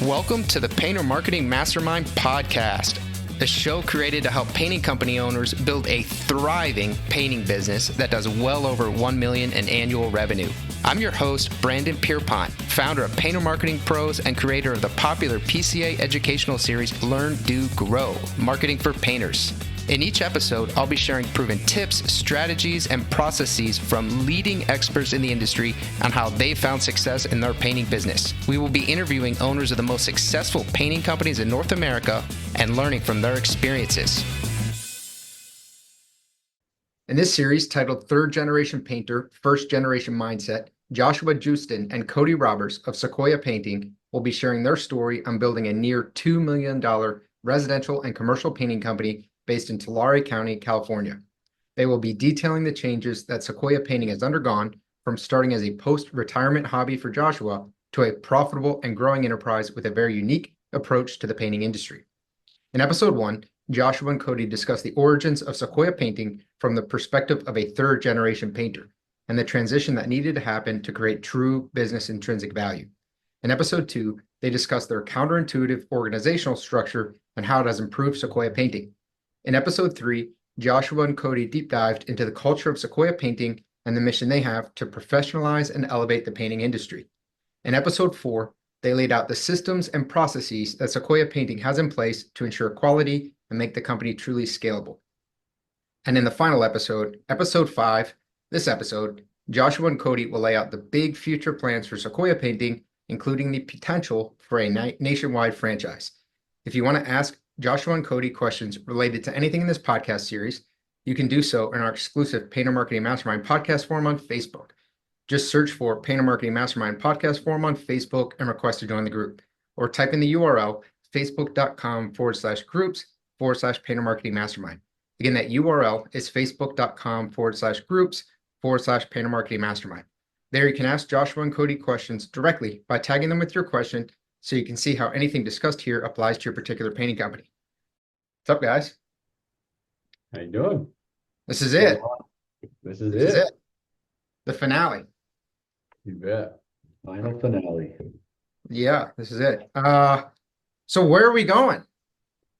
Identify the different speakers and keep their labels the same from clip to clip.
Speaker 1: Welcome to the Painter Marketing Mastermind podcast, a show created to help painting company owners build a thriving painting business that does well over $1 million in annual revenue. I'm your host, Brandon Pierpont, founder of Painter Marketing Pros and creator of the popular PCA educational series Learn, Do, Grow, Marketing for Painters. In each episode, I'll be sharing proven tips, strategies, and processes from leading experts in the industry on how they found success in their painting business. We will be interviewing owners of the most successful painting companies in North America and learning from their experiences. In this series, titled Third Generation Painter, First Generation Mindset, Joshua Joosten and Cody Roberts of Sequoia Painting will be sharing their story on building a near $2 million residential and commercial painting company based in Tulare County, California. They will be detailing the changes that Sequoia Painting has undergone from starting as a post-retirement hobby for Joshua to a profitable and growing enterprise with a very unique approach to the painting industry. In episode 1, Joshua and Cody discuss the origins of Sequoia Painting from the perspective of a third-generation painter and the transition that needed to happen to create true business intrinsic value. In episode 2, they discuss their counterintuitive organizational structure and how it has improved Sequoia Painting. In episode 3, Joshua and Cody deep dived into the culture of Sequoia Painting and the mission they have to professionalize and elevate the painting industry. In episode 4, they laid out the systems and processes that Sequoia Painting has in place to ensure quality and make the company truly scalable. And in the final episode, episode 5, this episode, Joshua and Cody will lay out the big future plans for Sequoia Painting, including the potential for a nationwide franchise. If you want to ask Joshua and Cody questions related to anything in this podcast series, you can do so in our exclusive Painter Marketing Mastermind podcast forum on Facebook. Just search for Painter Marketing Mastermind podcast forum on Facebook and request to join the group, or type in the URL facebook.com/groups/Painter Marketing Mastermind. Again, that URL is facebook.com/groups/Painter Marketing Mastermind. There you can ask Joshua and Cody questions directly by tagging them with your question so you can see how anything discussed here applies to your particular painting company. What's up, guys?
Speaker 2: How you doing?
Speaker 1: This is it.
Speaker 2: This is it.
Speaker 1: The finale.
Speaker 2: You bet. Final finale.
Speaker 1: Yeah, this is it. So where are we going?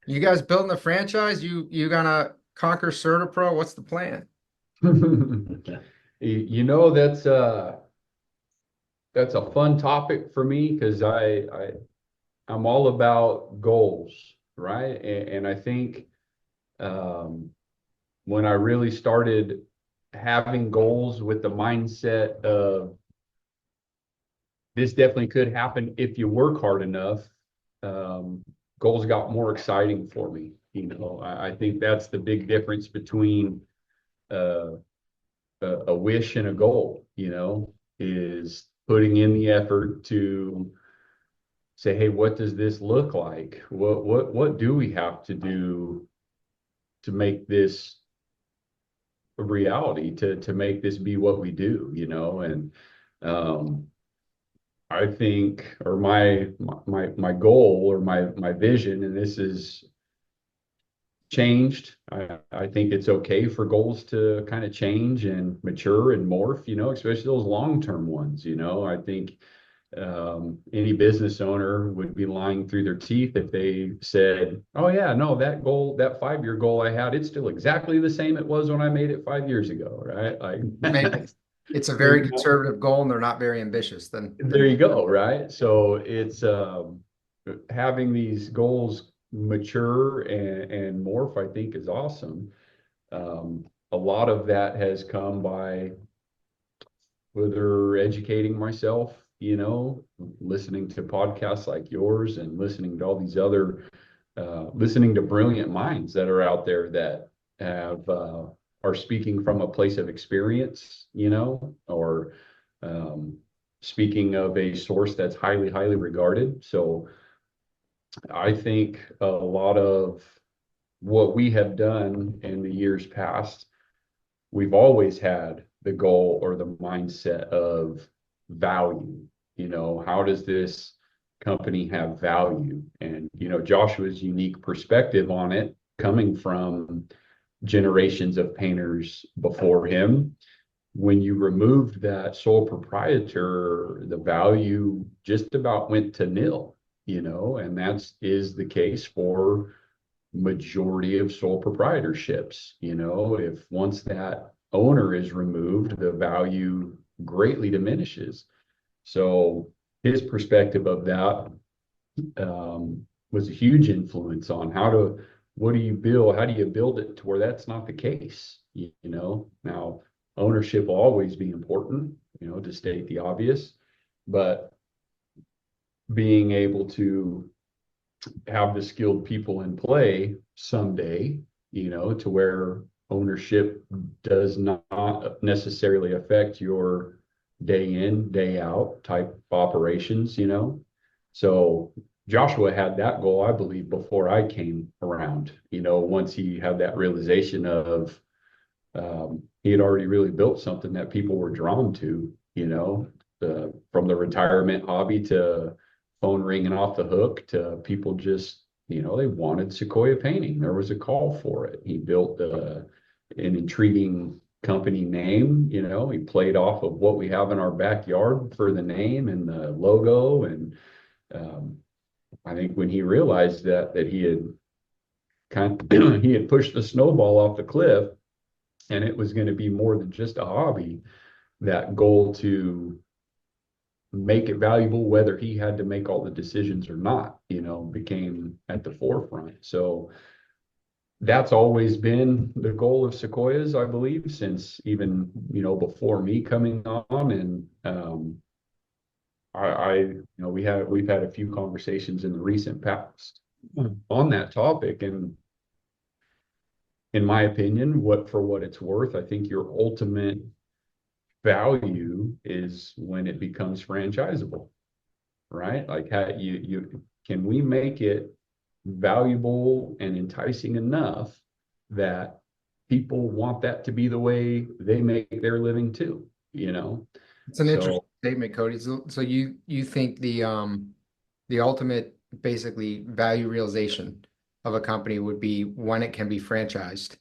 Speaker 1: You guys building the franchise? You gonna conquer CertaPro? What's the plan?
Speaker 2: You know, that's a fun topic for me because I'm all about goals, right? And I think when I really started having goals with the mindset of this definitely could happen if you work hard enough, goals got more exciting for me. You know, I think that's the big difference between a wish and a goal, you know, is putting in the effort to say, hey, what does this look like? What do we have to do to make this a reality, to make this be what we do, you know? And I think, or my goal or my vision, and this is changed. I think it's okay for goals to kind of change and mature and morph, you know, especially those long-term ones. You know, I think any business owner would be lying through their teeth if they said, oh yeah, no, that goal, that 5-year goal I had, it's still exactly the same it was when I made it 5 years ago, right? Like
Speaker 1: Maybe it's a very conservative goal and they're not very ambitious. Then
Speaker 2: there you go, right? So it's having these goals mature and morph, I think, is awesome. A lot of that has come by whether educating myself, you know, listening to podcasts like yours and listening to all these other listening to brilliant minds that are out there that have are speaking from a place of experience, you know, or speaking of a source that's highly regarded. So I think a lot of what we have done in the years past, we've always had the goal or the mindset of value. You know, how does this company have value? And, you know, Joshua's unique perspective on it, coming from generations of painters before him, when you removed that sole proprietor, the value just about went to nil. and is the case for majority of sole proprietorships. If once that owner is removed, the value greatly diminishes. So his perspective of that was a huge influence on what do you build? How do you build it to where that's not the case? Now ownership will always be important, to state the obvious, but being able to have the skilled people in play someday, to where ownership does not necessarily affect your day in, day out type operations, So Joshua had that goal, I believe, before I came around, once he had that realization of he had already really built something that people were drawn to, from the retirement hobby to phone ringing off the hook to people just, they wanted Sequoia painting. There was a call for it. He built an intriguing company name, he played off of what we have in our backyard for the name and the logo. And I think when he realized that he had he had pushed the snowball off the cliff and it was going to be more than just a hobby, that goal to make it valuable, whether he had to make all the decisions or not, became at the forefront. So that's always been the goal of Sequoias, I believe, since even, before me coming on. And we've had a few conversations in the recent past on that topic. And in my opinion, for what it's worth, I think your ultimate value is when it becomes franchisable, right? Like how can we make it valuable and enticing enough that people want that to be the way they make their living too,
Speaker 1: It's an interesting statement, Cody. So you think the ultimate basically value realization of a company would be when it can be franchised.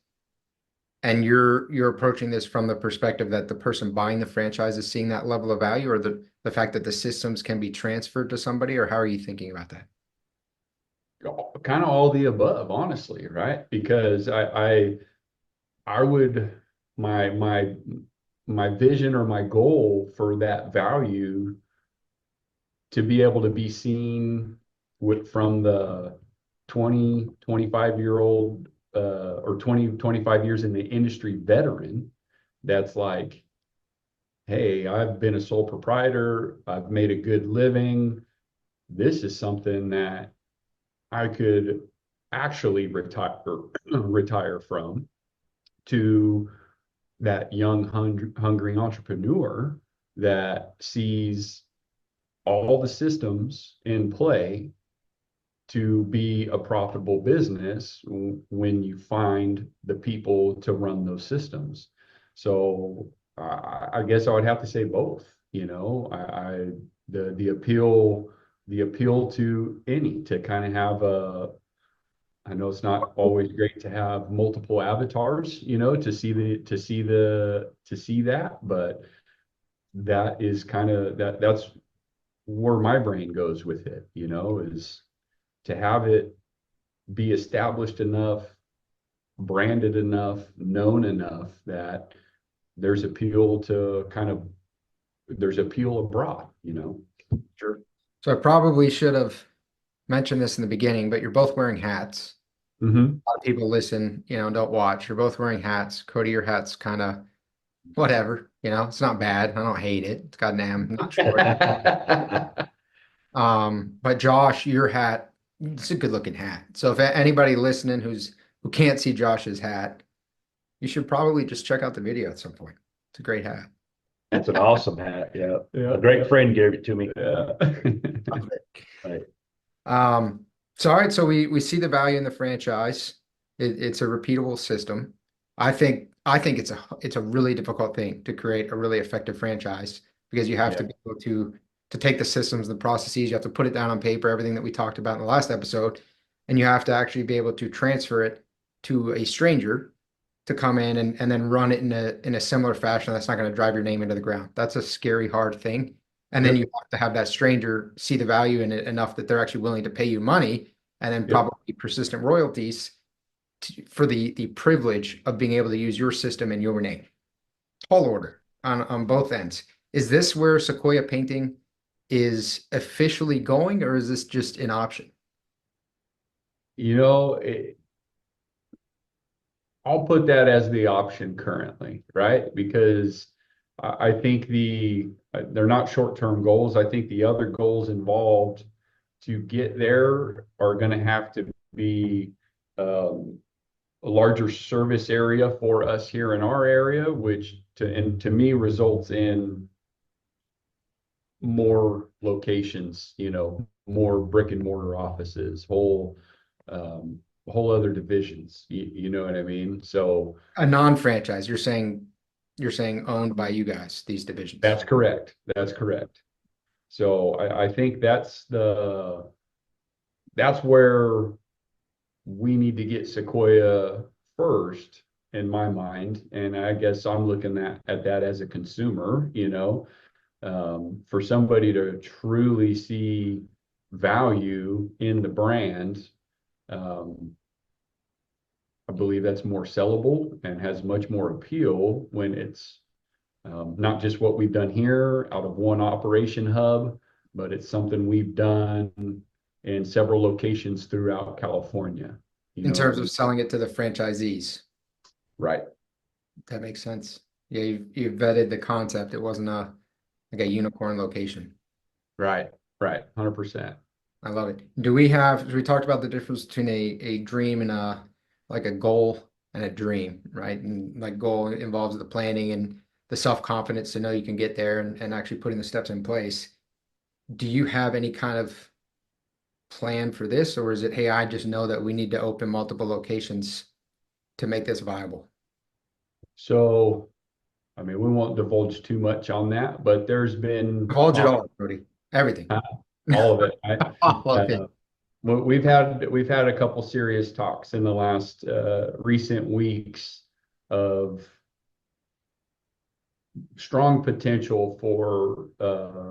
Speaker 1: And you're approaching this from the perspective that the person buying the franchise is seeing that level of value, or the fact that the systems can be transferred to somebody, or how are you thinking about that?
Speaker 2: Kind of all the above, honestly, right? Because I would my vision or my goal for that value to be able to be seen from the 25-year-old or 25 years in the industry veteran that's like, hey, I've been a sole proprietor, I've made a good living, this is something that I could actually retire from, to that young hungry entrepreneur that sees all the systems in play to be a profitable business when you find the people to run those systems. So I guess I would have to say both. The appeal to kind of have I know it's not always great to have multiple avatars, to see that, but that is kind of that's where my brain goes with it, is to have it be established enough, branded enough, known enough that there's appeal abroad,
Speaker 1: Sure. So I probably should have mentioned this in the beginning, but you're both wearing hats.
Speaker 2: Mm-hmm.
Speaker 1: A lot of people listen, don't watch. You're both wearing hats. Cody, your hat's kind of whatever, it's not bad. I don't hate it. It's got an M, not short. But Josh, your hat, it's a good looking hat. So if anybody listening who can't see Josh's hat, you should probably just check out the video at some point. It's a great hat.
Speaker 3: It's an awesome hat. Yeah.
Speaker 2: Yeah.
Speaker 3: A great friend gave it to me.
Speaker 2: Yeah.
Speaker 3: Right.
Speaker 1: So all right, so we see the value in the franchise. It's a repeatable system. I think it's a really difficult thing to create a really effective franchise, because you have to be able to take the systems, the processes, you have to put it down on paper, everything that we talked about in the last episode, and you have to actually be able to transfer it to a stranger to come in and then run it in a similar fashion that's not going to drive your name into the ground. That's a scary, hard thing. And then
Speaker 2: Yep.
Speaker 1: you have to have that stranger see the value in it enough that they're actually willing to pay you money, and then
Speaker 2: Yep.
Speaker 1: probably persistent royalties for the privilege of being able to use your system in your name. Tall order on both ends. Is this where Sequoia Painting is officially going, or is this just an option?
Speaker 2: You know, I'll put that as the option currently, right? Because I think they're not short-term goals. I think the other goals involved to get there are going to have to be a larger service area for us here in our area, which to me results in more locations, more brick and mortar offices, whole other divisions. You know what I mean? So
Speaker 1: A non-franchise, you're saying owned by you guys, these divisions.
Speaker 2: that's correct. That's correct. So I think that's where we need to get Sequoia first in my mind. And I guess I'm looking at that as a consumer, for somebody to truly see value in the brand. I believe that's more sellable and has much more appeal when it's not just what we've done here out of one operation hub, but it's something we've done in several locations throughout California.
Speaker 1: In terms of selling it to the franchisees.
Speaker 2: Right.
Speaker 1: That makes sense. Yeah, you've vetted the concept. It wasn't like a unicorn location.
Speaker 2: Right. 100%.
Speaker 1: I love it. We talked about the difference between a dream and like a goal and a dream, right? And like goal involves the planning and the self-confidence to know you can get there and actually putting the steps in place. Do you have any kind of plan for this, or is it, hey, I just know that we need to open multiple locations to make this viable?
Speaker 2: So, I mean, we won't divulge too much on that, but there's been
Speaker 1: Divulge it all, Cody. Everything.
Speaker 2: all of it. Right?
Speaker 1: All of it.
Speaker 2: We've had a couple serious talks in the last recent weeks of strong potential for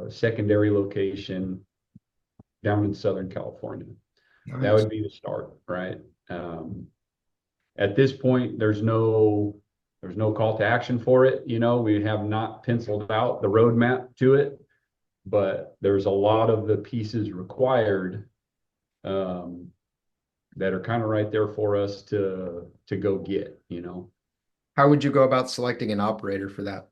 Speaker 2: secondary location down in Southern California. That
Speaker 1: Nice.
Speaker 2: would be the start, right? At this point, there's no call to action for it. We have not penciled out the roadmap to it, but there's a lot of the pieces required that are kind of right there for us to go get.
Speaker 1: How would you go about selecting an operator for that?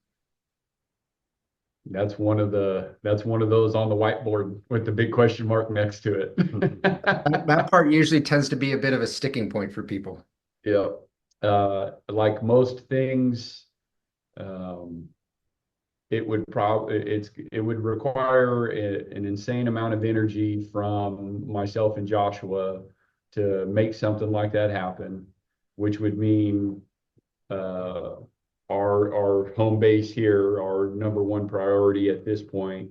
Speaker 2: That's one of those on the whiteboard with the big question mark next to it.
Speaker 1: That part usually tends to be a bit of a sticking point for people.
Speaker 2: Yeah. Like most things, it would require an insane amount of energy from myself and Joshua to make something like that happen, which would mean our home base here, our number one priority at this point,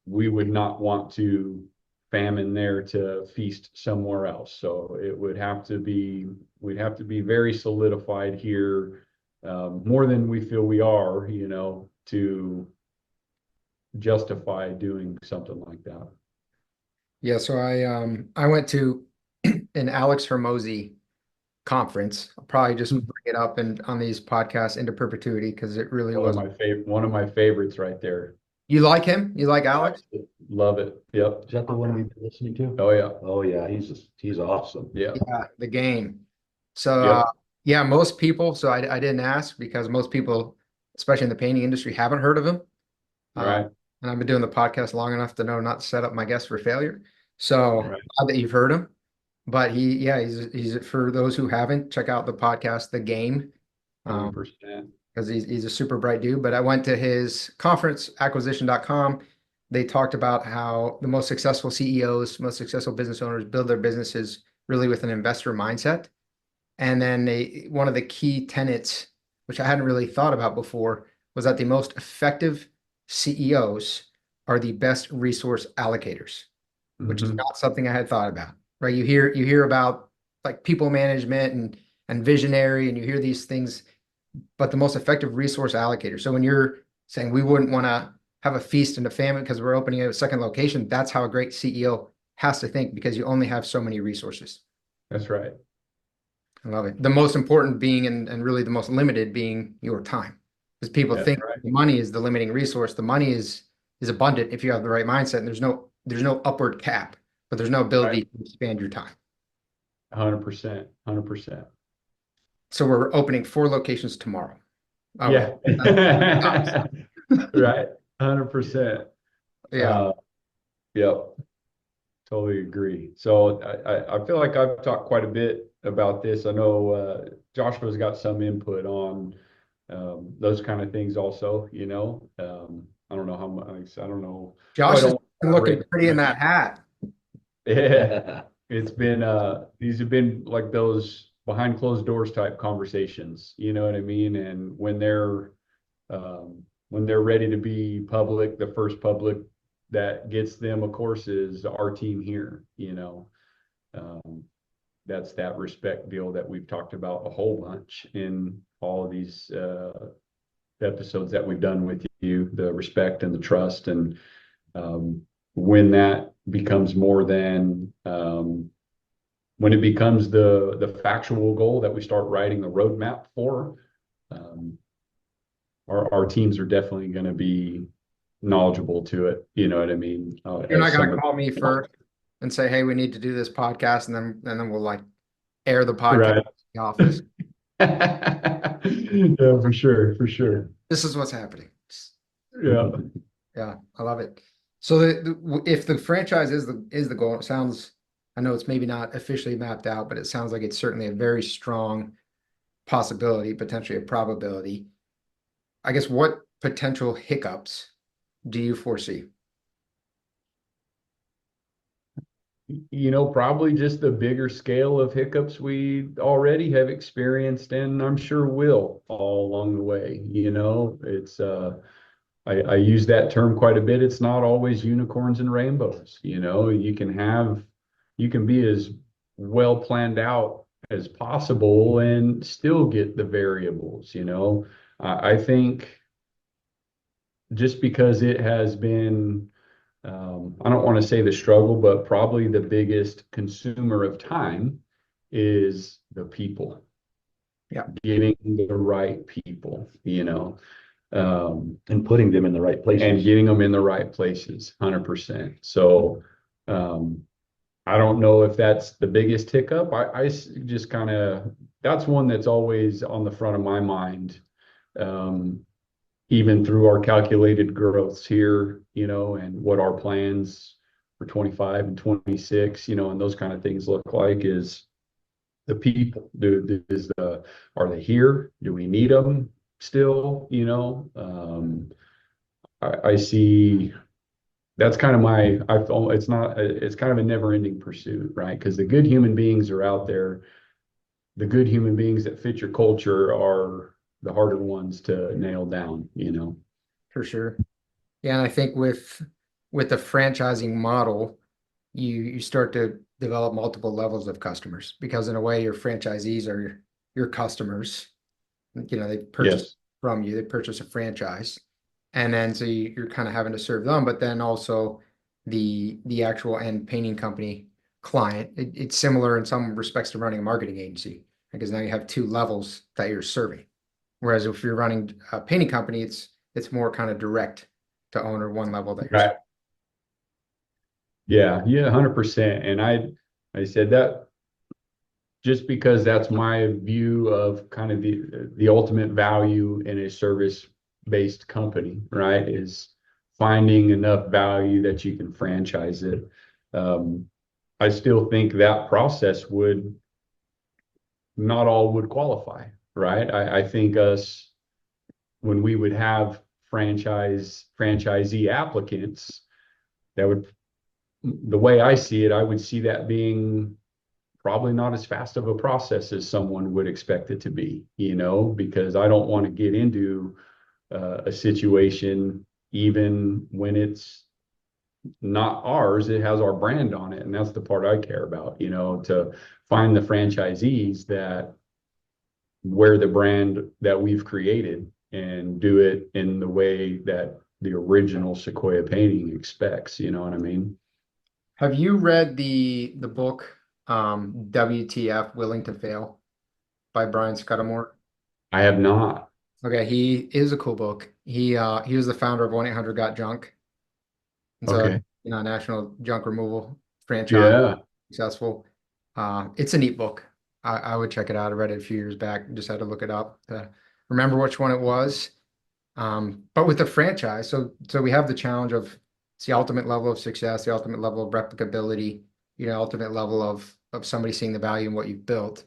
Speaker 2: we would not want to famine there to feast somewhere else. So we'd have to be very solidified here, more than we feel we are, to justify doing something like that.
Speaker 1: Yeah, so I went to an Alex Hermosi conference. I'll probably just bring it up and on these podcasts into perpetuity because it really was.
Speaker 2: One of my favorites right there.
Speaker 1: You like him? You like Alex?
Speaker 2: Love it. Yep.
Speaker 3: Is that the one we've been listening to?
Speaker 2: Oh yeah.
Speaker 3: Oh yeah, he's awesome.
Speaker 2: Yeah.
Speaker 1: Yeah, the game. So
Speaker 2: Yep.
Speaker 1: yeah, most people. So I didn't ask because most people, especially in the painting industry, haven't heard of him.
Speaker 2: Right.
Speaker 1: And I've been doing the podcast long enough to know not to set up my guests for failure. So
Speaker 2: Right.
Speaker 1: glad that you've heard him. But he's for those who haven't, check out the podcast, The Game,
Speaker 2: 100%.
Speaker 1: because he's a super bright dude. But I went to his conference, acquisition.com. They talked about how the most successful CEOs, most successful business owners build their businesses really with an investor mindset. And then one of the key tenets, which I hadn't really thought about before, was that the most effective CEOs are the best resource allocators, which is not something I had thought about. Right? You hear about like people management and visionary, and you hear these things, but the most effective resource allocator. So when you're saying we wouldn't want to have a feast and a famine because we're opening a second location. That's how a great CEO has to think, because you only have so many resources.
Speaker 2: That's right.
Speaker 1: I love it. The most important being, and really the most limited being, your time. Because people
Speaker 2: That's
Speaker 1: think
Speaker 2: right.
Speaker 1: the money is the limiting resource. The money is abundant if you have the right mindset, and there's no upward cap, but there's no ability to expand your time.
Speaker 2: 100%, 100%.
Speaker 1: So we're opening 4 locations tomorrow. Oh,
Speaker 2: Yeah.
Speaker 1: well.
Speaker 2: Right. 100%.
Speaker 1: Yeah.
Speaker 2: Yep. Totally agree. So I feel like I've talked quite a bit about this. I know Joshua's got some input on those kind of things also, you know. I don't know how much, I don't know.
Speaker 1: Josh is
Speaker 2: don't
Speaker 1: looking
Speaker 2: elaborate
Speaker 1: pretty in
Speaker 2: much.
Speaker 1: that hat.
Speaker 2: Yeah. It's been these have been like those behind closed doors type conversations, you know what I mean? And when they're ready to be public, the first public that gets them, of course, is our team here, you know. That's that respect deal that we've talked about a whole bunch in all of these episodes that we've done with you, the respect and the trust. And when that becomes more than when it becomes the factual goal that we start writing the roadmap for, our teams are definitely going to be knowledgeable to it. You know what I mean?
Speaker 1: You're not going to call me first and say, "Hey, we need to do this podcast," and then we'll like air the podcast
Speaker 2: Right.
Speaker 1: in the office.
Speaker 2: Yeah, for sure, for sure.
Speaker 1: This is what's happening.
Speaker 2: Yeah.
Speaker 1: Yeah, I love it. So if the franchise is the goal, it sounds, I know it's maybe not officially mapped out, but it sounds like it's certainly a very strong possibility, potentially a probability. I guess, what potential hiccups do you foresee?
Speaker 2: You know, probably just the bigger scale of hiccups we already have experienced, and I'm sure will all along the way. You know, it's I use that term quite a bit. It's not always unicorns and rainbows. You know, you can be as well planned out as possible and still get the variables, you know. I think just because it has been, I don't want to say the struggle, but probably the biggest consumer of time is the people.
Speaker 1: Yeah.
Speaker 2: Getting the right people, you know.
Speaker 3: And putting them in the right places.
Speaker 2: And getting them in the right places, 100%. So I don't know if that's the biggest hiccup. I just kind of, that's one that's always on the front of my mind, even through our calculated growths here, you know, and what our plans for 25 and 26, you know, and those kind of things look like is the people. Are they here? Do we need them still? You know, I see that's kind of it's kind of a never ending pursuit, right? Because the good human beings are out there. The good human beings that fit your culture are the harder ones to nail down, you know.
Speaker 1: For sure. Yeah, and I think with the franchising model, you start to develop multiple levels of customers, because in a way your franchisees are your customers. You know, they purchase
Speaker 2: Yes.
Speaker 1: from you, they purchase a franchise. And then so you're kind of having to serve them, but then also the actual end painting company client. It's similar in some respects to running a marketing agency, because now you have 2 levels that you're serving. Whereas if you're running a painting company, it's more kind of direct to owner, one level that you're
Speaker 2: Right. Yeah, 100%. And I said that just because that's my view of kind of the ultimate value in a service-based company, right? Is finding enough value that you can franchise it. I still think that process not all would qualify, right? I think when we would have franchisee applicants, the way I see it, I would see that being probably not as fast of a process as someone would expect it to be, you know, because I don't want to get into a situation, even when it's not ours, it has our brand on it. And that's the part I care about, you know, to find the franchisees that wear the brand that we've created and do it in the way that the original Sequoia Painting expects, you know what I mean?
Speaker 1: Have you read the book WTF Willing to Fail by Brian Scudamore?
Speaker 2: I have not.
Speaker 1: Okay, he is a cool book. He was the founder of 1-800 Got Junk. And so,
Speaker 2: Okay.
Speaker 1: national junk removal franchise,
Speaker 2: Yeah.
Speaker 1: successful. It's a neat book. I would check it out. I read it a few years back. Just had to look it up to remember which one it was. But with the franchise, so we have the challenge of it's the ultimate level of success, the ultimate level of replicability, ultimate level of somebody seeing the value in what you've built.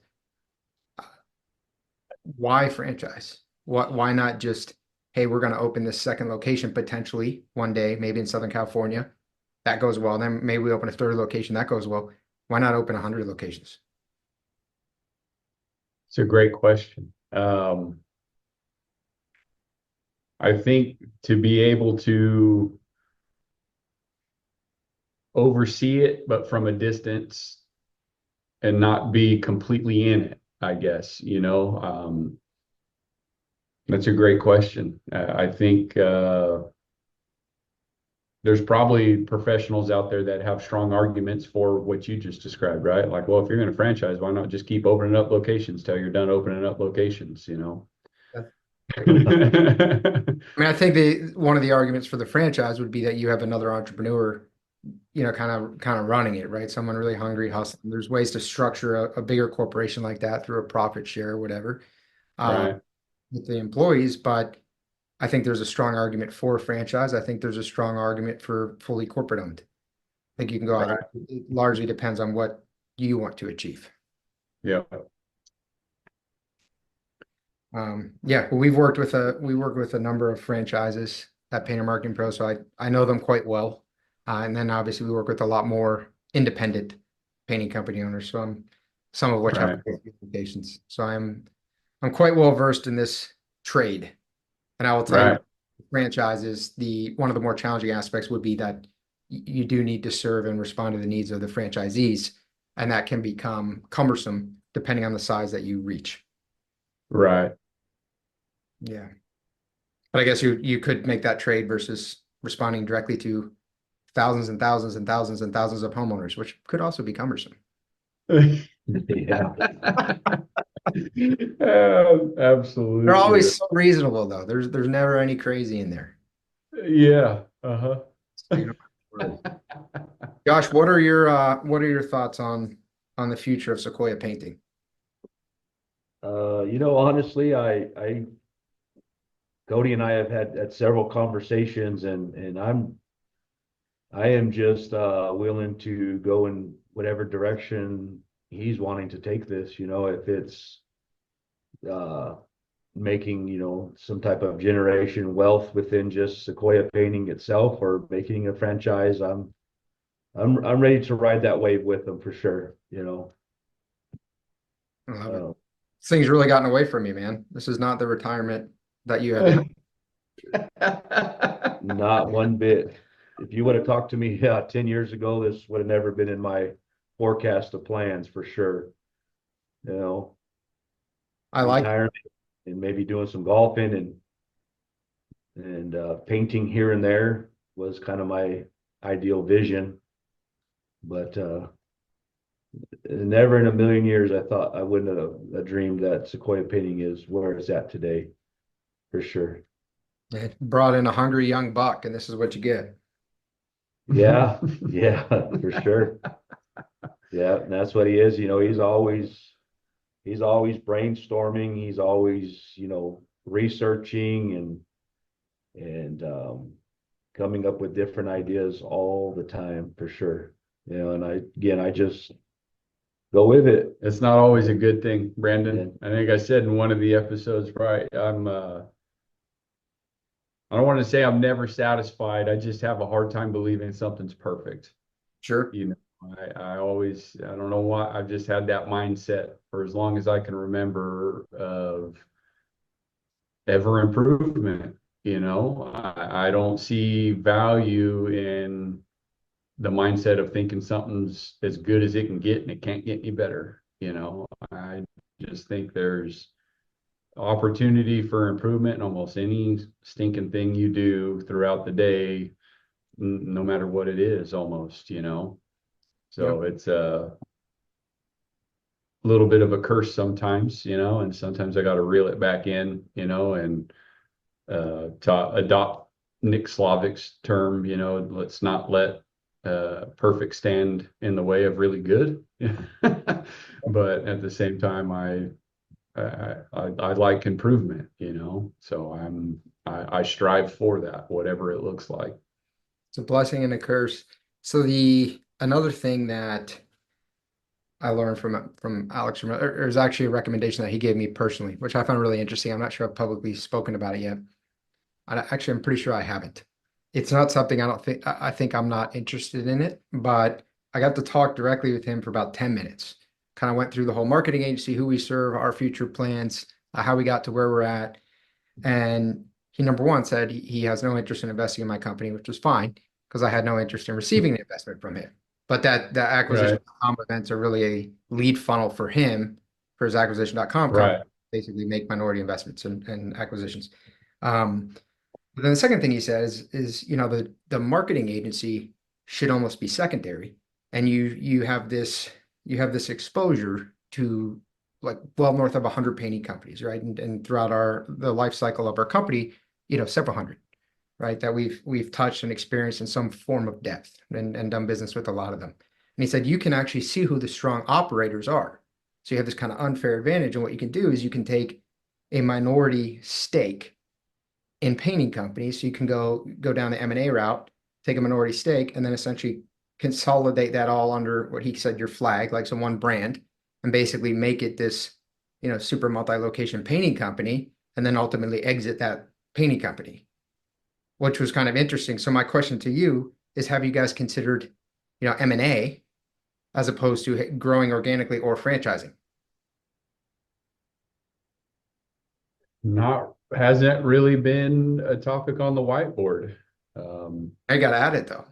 Speaker 1: Why franchise? Why not just, hey, we're going to open this second location potentially one day, maybe in Southern California. That goes well. Then maybe we open a third location. That goes well. Why not open 100 locations?
Speaker 2: It's a great question. I think to be able to oversee it, but from a distance and not be completely in it, I guess, that's a great question. I think there's probably professionals out there that have strong arguments for what you just described, right? Like, well, if you're going to franchise, why not just keep opening up locations till you're done opening up locations,
Speaker 1: I mean, I think one of the arguments for the franchise would be that you have another entrepreneur, kind of running it, right? Someone really hungry, hustling. There's ways to structure a bigger corporation like that through a profit share or whatever,
Speaker 2: Right,
Speaker 1: with the employees. But I think there's a strong argument for a franchise. I think there's a strong argument for fully corporate owned. I think you can go either.
Speaker 2: right.
Speaker 1: It largely depends on what you want to achieve.
Speaker 2: Yeah,
Speaker 1: Yeah, well, we work with a number of franchises at Painter Marketing Pro, so I know them quite well. And then obviously we work with a lot more independent painting company owners, some of which have
Speaker 2: right,
Speaker 1: locations. So I'm quite well versed in this trade. And I will tell you,
Speaker 2: right,
Speaker 1: franchises, one of the more challenging aspects would be that you do need to serve and respond to the needs of the franchisees, and that can become cumbersome depending on the size that you reach.
Speaker 2: right.
Speaker 1: Yeah. But I guess you could make that trade versus responding directly to thousands and thousands and thousands and thousands of homeowners, which could also be cumbersome.
Speaker 3: Yeah.
Speaker 2: Absolutely.
Speaker 1: They're always so reasonable though. There's never any crazy in there.
Speaker 2: Yeah. Uh-huh.
Speaker 1: You know. Josh, what are your thoughts on the future of Sequoia painting?
Speaker 3: Honestly, Cody and I have had several conversations, and I am just willing to go in whatever direction he's wanting to take this. If it's uh, making some type of generation wealth within just Sequoia Painting itself, or making a franchise, I'm ready to ride that wave with him for sure.
Speaker 1: I love it.
Speaker 3: Uh,
Speaker 1: This thing's really gotten away from you, man. This is not the retirement that you had.
Speaker 3: Not one bit. If you would have talked to me 10 years ago, this would have never been in my forecast of plans for sure. You know,
Speaker 1: I like.
Speaker 3: Retirement and maybe doing some golfing and painting here and there was kind of my ideal vision. But never in a million years I thought I wouldn't have dreamed that Sequoia Painting is where it's at today, for sure.
Speaker 1: It brought in a hungry young buck, and this is what you get.
Speaker 3: Yeah, yeah, for sure. Yeah, and that's what he is. He's always brainstorming. He's always, researching and coming up with different ideas all the time for sure. And I just go with it.
Speaker 2: It's not always a good thing, Brandon.
Speaker 3: Yeah.
Speaker 2: I think I said in one of the episodes, right? I don't want to say I'm never satisfied. I just have a hard time believing something's perfect.
Speaker 1: Sure.
Speaker 2: I don't know why, I've just had that mindset for as long as I can remember of ever improvement. I don't see value in the mindset of thinking something's as good as it can get and it can't get any better. I just think there's opportunity for improvement in almost any stinking thing you do throughout the day, no matter what it is, almost, you know. So it's a little bit of a curse sometimes, you know, and sometimes I got to reel it back in, you know, and to adopt Nick Slavic's term, you know, let's not let perfect stand in the way of really good. But at the same time, I like improvement, you know, so I strive for that, whatever it looks like.
Speaker 1: It's a blessing and a curse. So another thing that I learned from Alex is actually a recommendation that he gave me personally, which I found really interesting. I'm not sure I've publicly spoken about it yet. I'm pretty sure I haven't. It's not something I don't think I think I'm not interested in it, but I got to talk directly with him for about 10 minutes. Kind of went through the whole marketing agency, who we serve, our future plans, how we got to where we're at. And he, number one, said he has no interest in investing in my company, which was fine because I had no interest in receiving the investment from him. But that
Speaker 2: Right,
Speaker 1: acquisition.com events are really a lead funnel for him for his acquisition.com company,
Speaker 2: right.
Speaker 1: basically make minority investments and acquisitions. Um, but then the second thing he says is, you know, the marketing agency should almost be secondary, and you have this exposure to like well north of 100 painting companies, right? And throughout the life cycle of our company, you know, several hundred, right? That we've touched and experienced in some form of depth and done business with a lot of them. And he said you can actually see who the strong operators are. So you have this kind of unfair advantage, and what you can do is you can take a minority stake in painting companies. So you can go down the M&A route, take a minority stake, and then essentially consolidate that all under what he said your flag, like some one brand, and basically make it this, you know, super multi-location painting company, and then ultimately exit that painting company, which was kind of interesting. So my question to you is, have you guys considered, you know, M&A as opposed to growing organically or franchising?
Speaker 2: Hasn't really been a topic on the whiteboard.
Speaker 1: I got to add it though.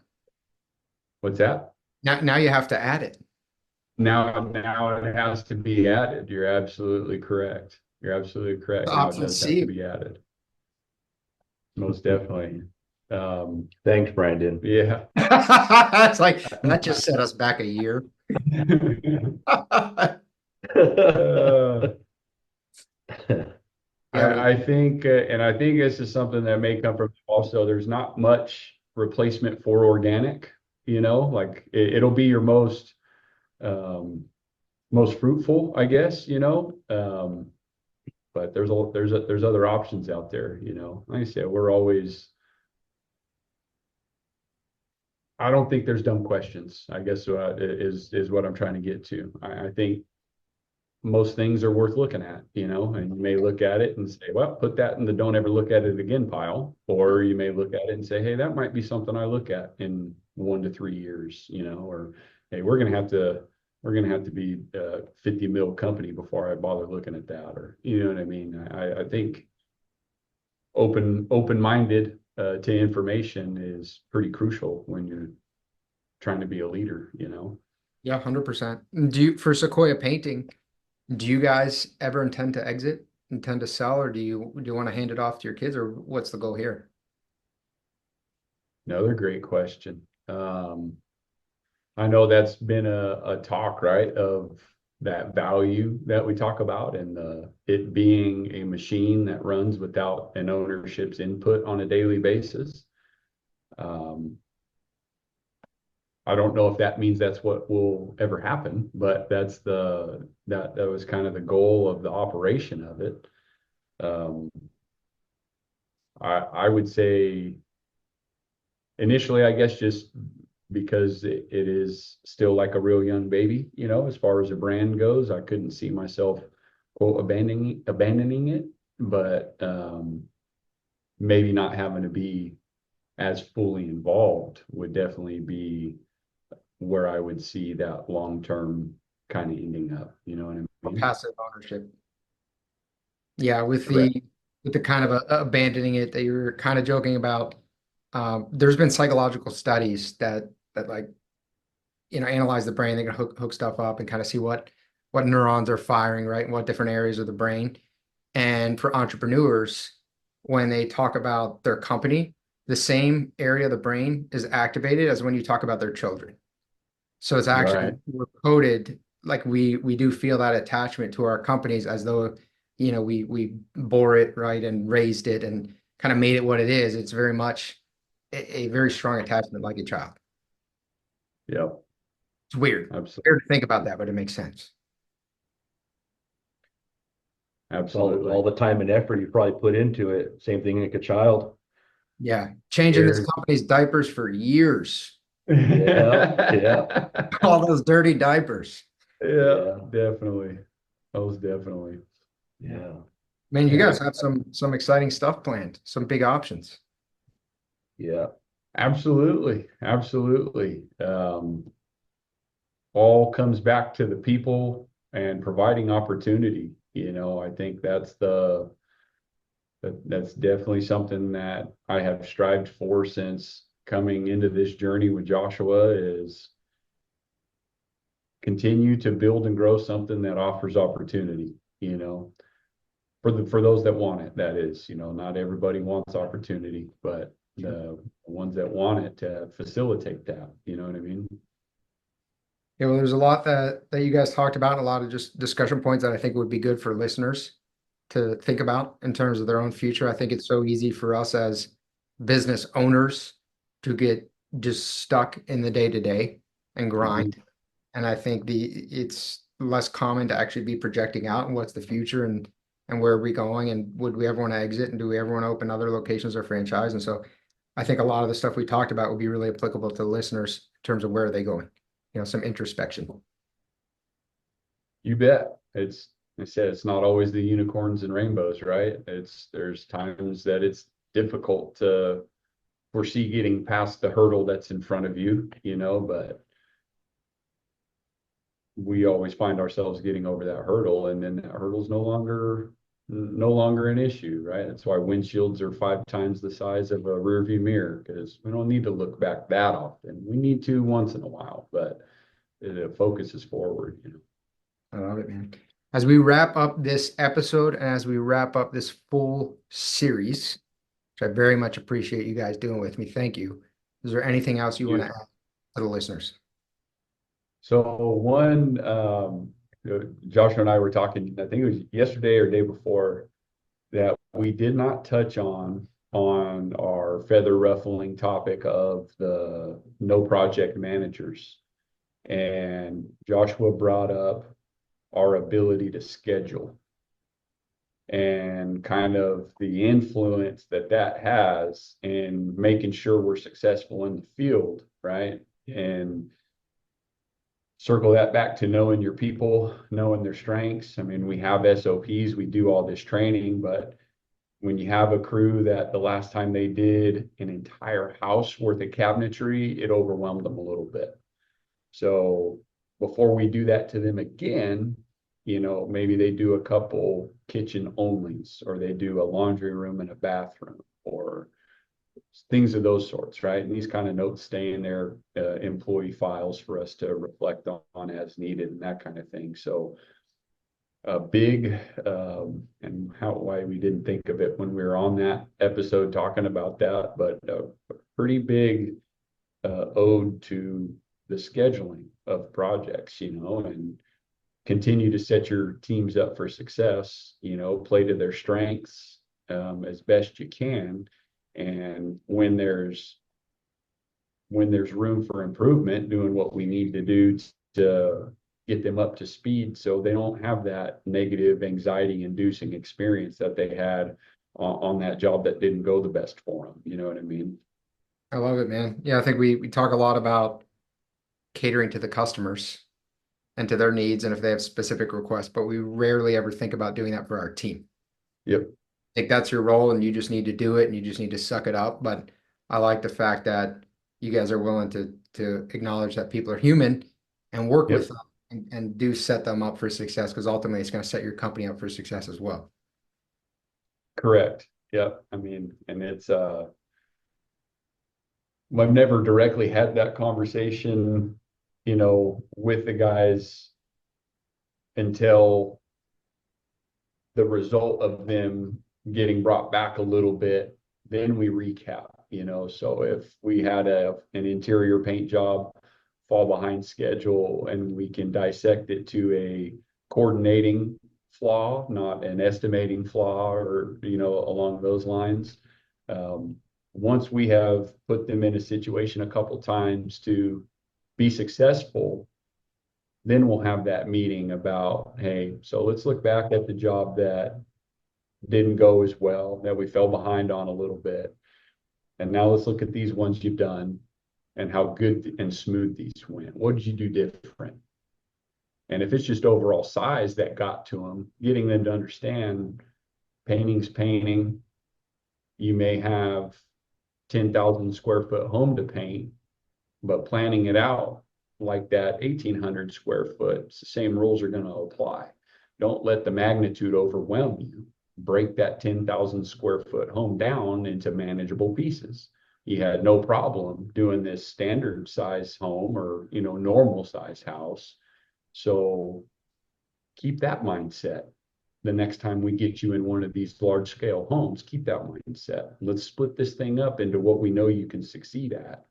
Speaker 2: What's that?
Speaker 1: Now you have to add it.
Speaker 2: Now it has to be added. You're absolutely correct. You're absolutely correct. Now it
Speaker 1: Option
Speaker 2: does have to
Speaker 1: C.
Speaker 2: be added. Most definitely.
Speaker 3: Thanks, Brandon.
Speaker 2: Yeah.
Speaker 1: It's like that just set us back a year. Yeah,
Speaker 2: I think, and I think this is something that may come from also, there's not much replacement for organic, you know, like it'll be your um, most fruitful, I guess, you know. But there's other options out there, you know. Like I said, I don't think there's dumb questions, I guess, is what I'm trying to get to. I think most things are worth looking at, you know, and you may look at it and say, well, put that in the don't ever look at it again pile. Or you may look at it and say, hey, that might be something I look at in 1 to 3 years, you know, or hey, we're gonna have to be a 50 mil company before I bother looking at that, or you know what I mean? I think open-minded to information is pretty crucial when you're trying to be a leader, you know.
Speaker 1: yeah, 100%. For Sequoia Painting, do you guys ever intend to exit, intend to sell, or do you want to hand it off to your kids, or what's the goal here?
Speaker 2: Another great question. I know that's been a talk, right, of that value that we talk about, and it being a machine that runs without an ownership's input on a daily basis. Um, I don't know if that means that's what will ever happen, but that was kind of the goal of the operation of it. Um, I would say initially, I guess, just because it is still like a real young baby, you know, as far as a brand goes, I couldn't see myself quote abandoning it, but maybe not having to be as fully involved would definitely be where I would see that long-term kind of ending up, you know what I mean?
Speaker 1: Passive ownership. Yeah,
Speaker 2: Correct.
Speaker 1: with the kind of abandoning it that you were kind of joking about. There's been psychological studies that like, you know, analyze the brain. They're gonna hook stuff up and kind of see what neurons are firing, right, and what different areas of the brain. And for entrepreneurs, when they talk about their company, the same area of the brain is activated as when you talk about their children. So it's actually
Speaker 2: Right.
Speaker 1: we're coded like we do feel that attachment to our companies as though, we bore it, right, and raised it and kind of made it what it is. It's very much a very strong attachment like a child.
Speaker 2: Yep.
Speaker 1: It's weird.
Speaker 2: Absolutely.
Speaker 1: Weird to think about that, but it makes sense.
Speaker 2: Absolutely.
Speaker 3: All the time and effort you probably put into it. Same thing like a child.
Speaker 1: Yeah. Changing this
Speaker 3: Cares.
Speaker 1: company's diapers for years.
Speaker 3: Yeah.
Speaker 1: All those dirty diapers.
Speaker 2: Yeah,
Speaker 3: Yeah.
Speaker 2: definitely. Most definitely.
Speaker 3: Yeah.
Speaker 1: Man, you
Speaker 2: Yeah,
Speaker 1: guys have some exciting stuff planned, some big options.
Speaker 3: Yeah.
Speaker 2: absolutely. Absolutely. All comes back to the people and providing opportunity. I think that's definitely something that I have strived for since coming into this journey with Joshua is continue to build and grow something that offers opportunity, for those that want it, that is, not everybody wants opportunity, but the ones that want it to facilitate that, you know what I mean?
Speaker 1: Yeah, well, there's a lot that you guys talked about, and a lot of just discussion points that I think would be good for listeners to think about in terms of their own future. I think it's so easy for us as business owners to get just stuck in the day to day and
Speaker 2: Mhm.
Speaker 1: grind. And I think it's less common to actually be projecting out and what's the future and where are we going and would we ever want to exit and do we ever want to open other locations or franchise? And so I think a lot of the stuff we talked about would be really applicable to the listeners in terms of where are they going, some introspection.
Speaker 2: You bet. I said, it's not always the unicorns and rainbows, right? There's times that it's difficult to foresee getting past the hurdle that's in front of you, but we always find ourselves getting over that hurdle, and then that hurdle's no longer an issue, right? That's why windshields are 5 times the size of a rear view mirror, because we don't need to look back that often. We need to once in a while, but it focuses forward.
Speaker 1: I love it, man. As we wrap up this episode and as we wrap up this full series, which I very much appreciate you guys doing with me, thank you. Is there anything else you want to add to the listeners?
Speaker 2: So Joshua and I were talking, I think it was yesterday or day before, that we did not touch on our feather ruffling topic of the no project managers. And Joshua brought up our ability to schedule and kind of the influence that has in making sure we're successful in the field, right? And circle that back to knowing your people, knowing their strengths. I mean, we have SOPs, we do all this training, but when you have a crew that the last time they did an entire house worth of cabinetry, it overwhelmed them a little bit. So before we do that to them again, maybe they do a couple kitchen onlys, or they do a laundry room and a bathroom, or things of those sorts, right? And these kind of notes stay in their employee files for us to reflect on as needed and that kind of thing. So a big, and why we didn't think of it when we were on that episode talking about that, but a pretty big ode to the scheduling of projects, and continue to set your teams up for success, play to their strengths as best you can. And when there's room for improvement, doing what we need to do to get them up to speed so they don't have that negative anxiety inducing experience that they had on that job that didn't go the best for them. You know what I mean?
Speaker 1: I love it, man. Yeah, I think we talk a lot about catering to the customers and to their needs and if they have specific requests, but we rarely ever think about doing that for our team.
Speaker 2: Yep.
Speaker 1: I think that's your role and you just need to do it and you just need to suck it up. But I like the fact that you guys are willing to acknowledge that people are human and work
Speaker 2: Yep.
Speaker 1: with them and do set them up for success because ultimately it's going to set your company up for success as well.
Speaker 2: Correct. Yep. I mean, and it's I've never directly had that conversation, with the guys until the result of them getting brought back a little bit, then we recap, you know. So if we had an interior paint job fall behind schedule, and we can dissect it to a coordinating flaw, not an estimating flaw, or, you know, along those lines. Once we have put them in a situation a couple times to be successful, then we'll have that meeting about, hey, so let's look back at the job that didn't go as well, that we fell behind on a little bit. And now let's look at these ones you've done and how good and smooth these went. What did you do different? And if it's just overall size that got to them, getting them to understand painting's painting. You may have 10,000 square foot home to paint, but planning it out like that 1,800 square foot, it's the same rules are going to apply. Don't let the magnitude overwhelm you. Break that 10,000 square foot home down into manageable pieces. You had no problem doing this standard size home or, you know, normal size house. So keep that mindset. The next time we get you in one of these large scale homes, keep that mindset. Let's split this thing up into what we know you can succeed at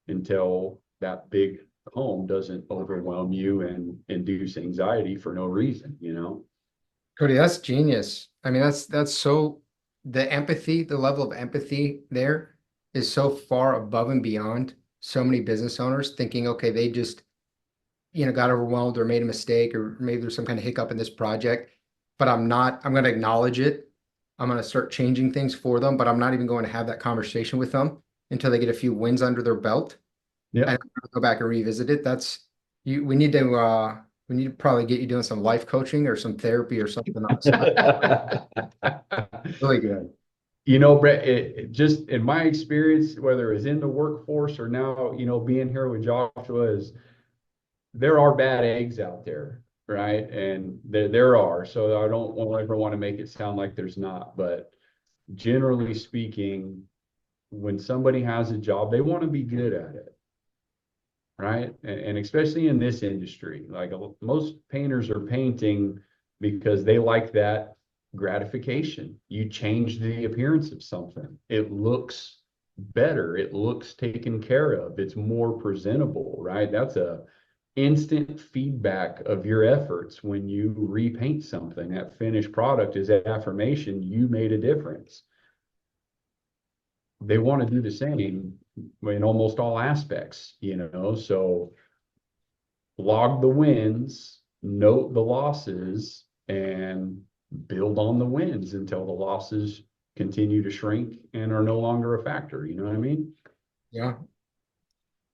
Speaker 2: until that big home doesn't overwhelm you and induce anxiety for no reason, you know?
Speaker 1: Cody, that's genius. I mean, that's so, the empathy, the level of empathy there is so far above and beyond so many business owners thinking, okay, they just, you know, got overwhelmed or made a mistake, or maybe there's some kind of hiccup in this project, but I'm going to acknowledge it. I'm going to start changing things for them, but I'm not even going to have that conversation with them until they get a few wins under their belt.
Speaker 2: Yeah.
Speaker 1: And go back and revisit it. That's you. We need to probably get you doing some life coaching or some therapy or something on the side. Really good.
Speaker 2: You know, Brett, it just in my experience, whether it's in the workforce or now, you know, being here with Joshua, is there are bad eggs out there, right? And there are. So I don't ever want to make it sound like there's not, but generally speaking, when somebody has a job, they want to be good at it, right? And especially in this industry, like most painters are painting because they like that gratification. You change the appearance of something. It looks better. It looks taken care of. It's more presentable, right? That's a instant feedback of your efforts when you repaint something. That finished product is an affirmation you made a difference. They want to do the same in almost all aspects, you know. So log the wins, note the losses, and build on the wins until the losses continue to shrink and are no longer a factor. You know what I mean?
Speaker 1: Yeah.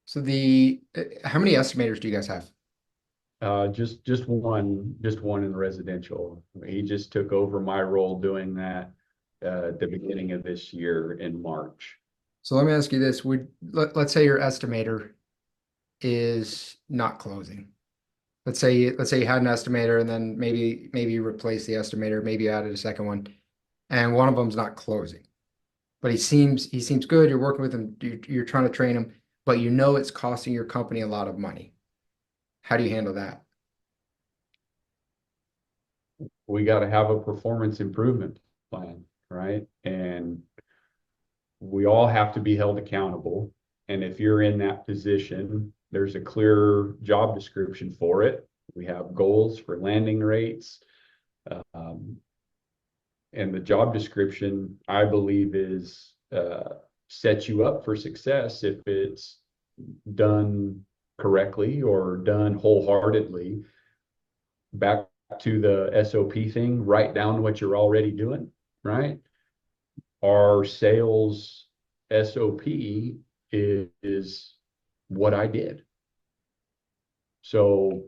Speaker 1: So how many estimators do you guys have?
Speaker 2: Just one in the residential. He just took over my role doing that at the beginning of this year in March.
Speaker 1: So let me ask you this: let's say your estimator is not closing. Let's say you had an estimator, and then maybe you replace the estimator, maybe you added a second one, and one of them's not closing. But he seems good. You're working with him. You're trying to train him, but you know it's costing your company a lot of money. How do you handle that?
Speaker 2: We got to have a performance improvement plan, right? And we all have to be held accountable. And if you're in that position, there's a clear job description for it. We have goals for landing rates. And the job description, I believe, is sets you up for success if it's done correctly or done wholeheartedly. Back to the SOP thing, write down what you're already doing, right? Our sales SOP is what I did. So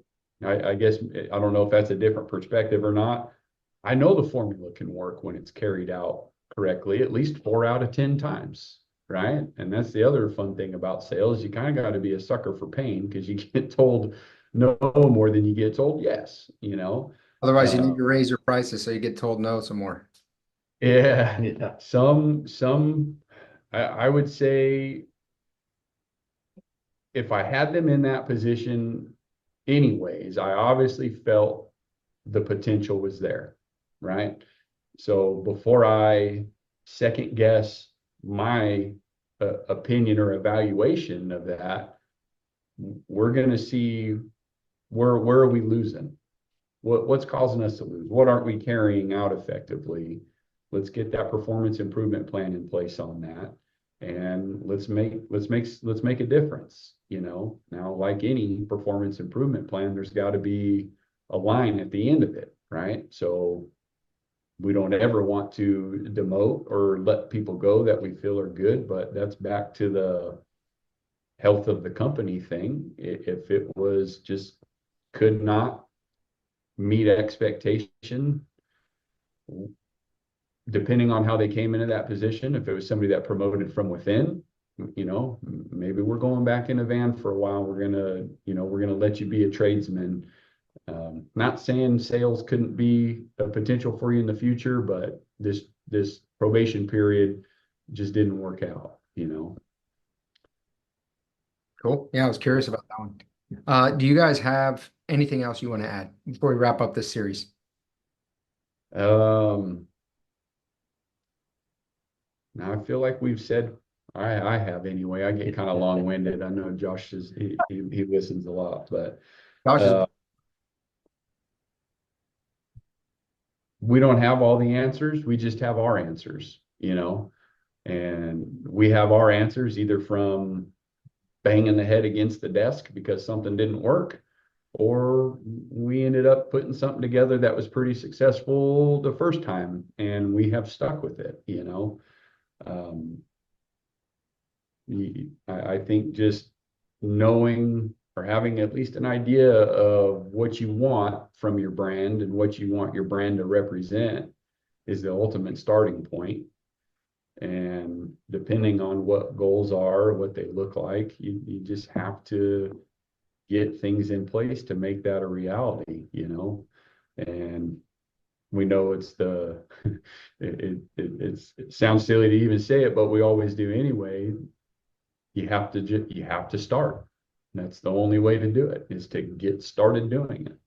Speaker 2: I guess, I don't know if that's a different perspective or not. I know the formula can work when it's carried out correctly, at least 4 out of 10 times, right? And that's the other fun thing about sales. You kind of got to be a sucker for pain, because you get told no more than you get told yes, you know?
Speaker 1: Otherwise, you need to raise your prices so you get told no some more.
Speaker 2: Yeah.
Speaker 3: Yeah.
Speaker 2: I would say if I had them in that position anyways, I obviously felt the potential was there. right? So before I second guess my opinion or evaluation of that, we're going to see where are we losing? What's causing us to lose? What aren't we carrying out effectively? Let's get that performance improvement plan in place on that. And let's make a difference, you know. Now, like any performance improvement plan, there's got to be a line at the end of it, right? So we don't ever want to demote or let people go that we feel are good, but that's back to the health of the company thing. If it was just could not meet expectation, depending on how they came into that position, if it was somebody that promoted from within, you know, maybe we're going back in a van for a while. We're gonna let you be a tradesman. Not saying sales couldn't be a potential for you in the future, but this probation period just didn't work out, you know.
Speaker 1: Cool. Yeah, I was curious about that one. Do you guys have anything else you want to add before we wrap up this series?
Speaker 2: Now I feel like we've said, I have anyway. I get kind of long-winded. I know Josh he listens a lot, but
Speaker 1: Josh,
Speaker 2: we don't have all the answers. We just have our answers, you know, and we have our answers either from banging the head against the desk because something didn't work, or we ended up putting something together that was pretty successful the first time and we have stuck with it, you know. I think just knowing or having at least an idea of what you want from your brand and what you want your brand to represent is the ultimate starting point. And depending on what goals are, what they look like, you just have to get things in place to make that a reality, you know. And we know it's it sounds silly to even say it, but we always do anyway. You have to start. That's the only way to do it, is to get started doing it.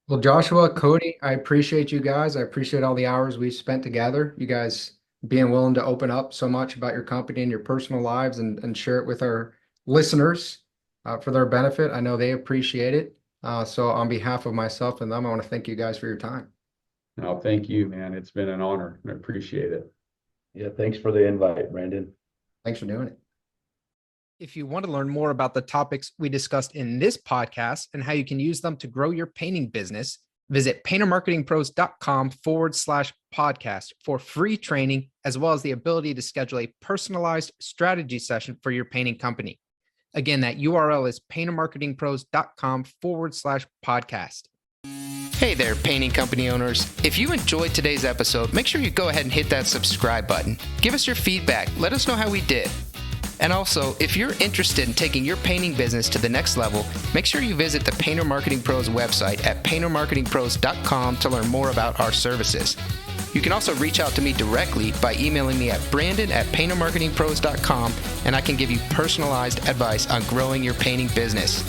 Speaker 1: well, Joshua, Cody, I appreciate you guys. I appreciate all the hours we've spent together. You guys being willing to open up so much about your company and your personal lives and share it with our listeners for their benefit. I know they appreciate it. So on behalf of myself and them, I want to thank you guys for your time.
Speaker 2: No, thank you, man. It's been an honor. I appreciate it.
Speaker 3: Yeah, thanks for the invite, Brandon.
Speaker 1: Thanks for doing it. If you want to learn more about the topics we discussed in this podcast and how you can use them to grow your painting business, visit paintermarketingpros.com/podcast for free training, as well as the ability to schedule a personalized strategy session for your painting company. Again, that URL is paintermarketingpros.com/podcast. Hey there, painting company owners. If you enjoyed today's episode, make sure you go ahead and hit that subscribe button. Give us your feedback. Let us know how we did. And also, if you're interested in taking your painting business to the next level, make sure you visit the Painter Marketing Pros website at paintermarketingpros.com to learn more about our services. You can also reach out to me directly by emailing me at brandon@paintermarketingpros.com, and I can give you personalized advice on growing your painting business.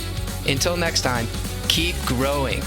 Speaker 1: Until next time, keep growing.